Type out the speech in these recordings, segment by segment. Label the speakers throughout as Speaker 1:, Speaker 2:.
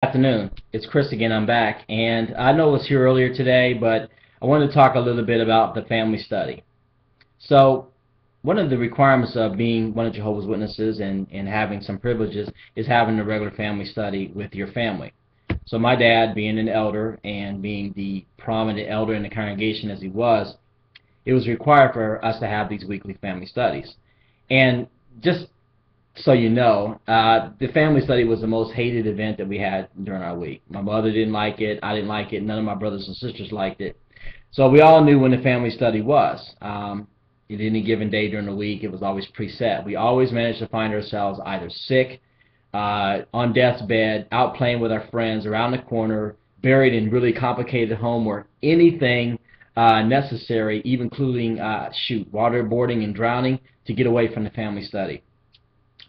Speaker 1: Afternoon. It's Chris again. I'm back, and I know it was here earlier today, but I wanted to talk a little bit about the family study. So, one of the requirements of being one of Jehovah's Witnesses and having some privileges is having a regular family study with your family. So, my dad, being an elder and being the prominent elder in the congregation as he was, it was required for us to have these weekly family studies. And just so you know, the family study was the most hated event that we had during our week. My mother didn't like it. I didn't like it. None of my brothers and sisters liked it. So we all knew when the family study was. At any given day during the week, it was always preset. We always managed to find ourselves either sick, on death's bed, out playing with our friends, around the corner, buried in really complicated homework, anything necessary, even including waterboarding and drowning to get away from the family study.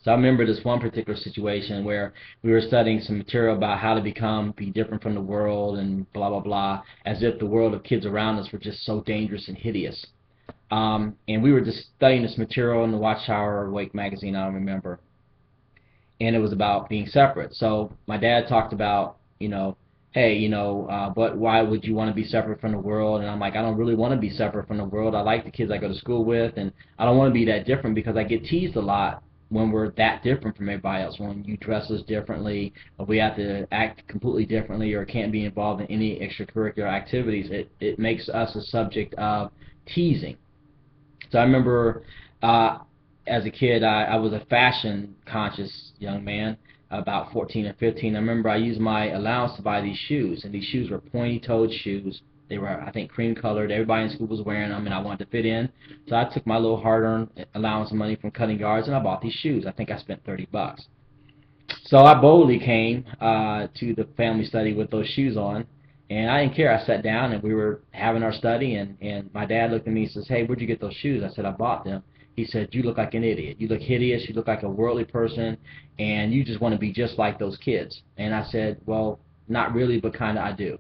Speaker 1: So I remember this one particular situation where we were studying some material about how to be different from the world and blah, blah, blah, as if the world of kids around us were just so dangerous and hideous. And we were just studying this material in the Watchtower or Wake magazine, I don't remember. And it was about being separate. So my dad talked about, hey, but why would you want to be separate from the world? And I'm like, I don't really want to be separate from the world. I like the kids I go to school with, and I don't want to be that different because I get teased a lot when we're that different from everybody else. When you dress us differently, or we have to act completely differently, or can't be involved in any extracurricular activities, it makes us a subject of teasing. So I remember as a kid, I was a fashion-conscious young man, about 14 or 15. I remember I used my allowance to buy these shoes, and these shoes were pointy-toed shoes. They were, I think, cream-colored. Everybody in school was wearing them, and I wanted to fit in. So I took my little hard-earned allowance of money from cutting yards, and I bought these shoes. I think I spent 30 bucks. So I boldly came to the family study with those shoes on, and I didn't care. I sat down, and we were having our study, and my dad looked at me and says, "Hey, where'd you get those shoes?" I said, "I bought them." He said, "You look like an idiot. You look hideous. You look like a worldly person, and you just want to be just like those kids." And I said, "Well, not really, but kind of I do."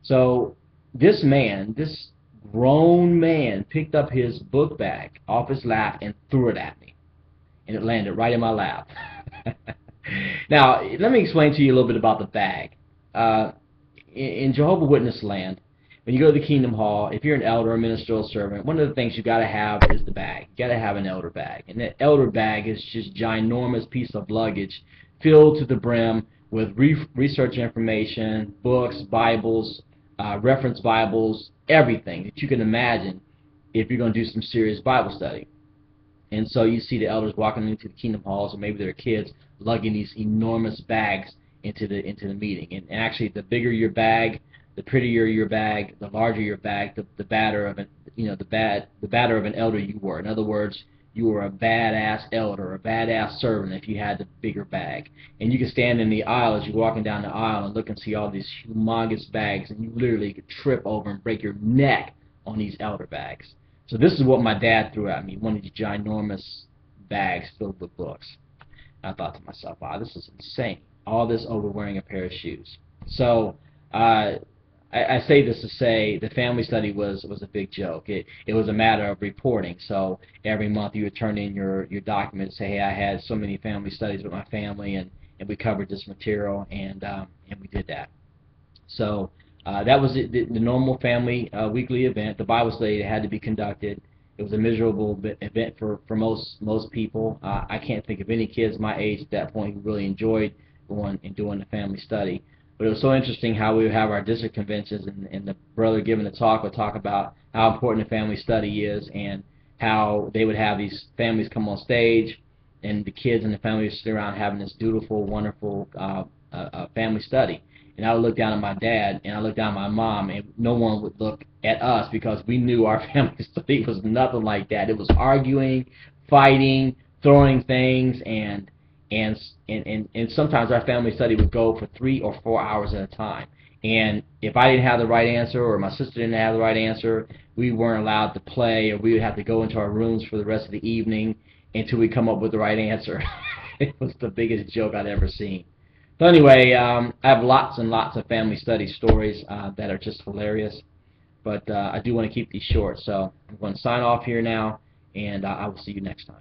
Speaker 1: So this man, this grown man, picked up his book bag off his lap and threw it at me, and it landed right in my lap. Now, let me explain to you a little bit about the bag. In Jehovah's Witness land, when you go to the Kingdom Hall, if you're an elder or ministerial servant, one of the things you got to have is the bag. You got to have an elder bag, and that elder bag is just ginormous piece of luggage filled to the brim with research information, books, Bibles, reference Bibles, everything that you can imagine if you're going to do some serious Bible study. And so you see the elders walking into the Kingdom Halls, or maybe their kids lugging these enormous bags into the meeting. And actually, the bigger your bag, the prettier your bag, the larger your bag, the badder of the badder of an elder you were. In other words, you were a badass elder, a badass servant if you had the bigger bag. And you could stand in the aisle as you're walking down the aisle and look and see all these humongous bags, and you literally could trip over and break your neck on these elder bags. So this is what my dad threw at me, one of these ginormous bags filled with books. I thought to myself, wow, this is insane. All this over wearing a pair of shoes. So I say this to say the family study was a big joke. It was a matter of reporting. So every month you would turn in your document and say, hey, I had so many family studies with my family, and we covered this material, and we did that. So that was the normal family weekly event. The Bible study that had to be conducted. It was a miserable event for most people. I can't think of any kids my age at that point who really enjoyed going and doing the family study. But it was so interesting how we would have our district conventions, and the brother giving the talk would talk about how important the family study is, and how they would have these families come on stage, and the kids and the families would sit around having this dutiful, wonderful family study. And I would look down at my dad, and I look down at my mom, and no one would look at us because we knew our family study was nothing like that. It was arguing, fighting, throwing things, and sometimes our family study would go for 3 or 4 hours at a time. And if I didn't have the right answer, or my sister didn't have the right answer, we weren't allowed to play, or we would have to go into our rooms for the rest of the evening until we come up with the right answer. It was the biggest joke I'd ever seen. So anyway, I have lots and lots of family study stories that are just hilarious, but I do want to keep these short. So I'm going to sign off here now, and I will see you next time.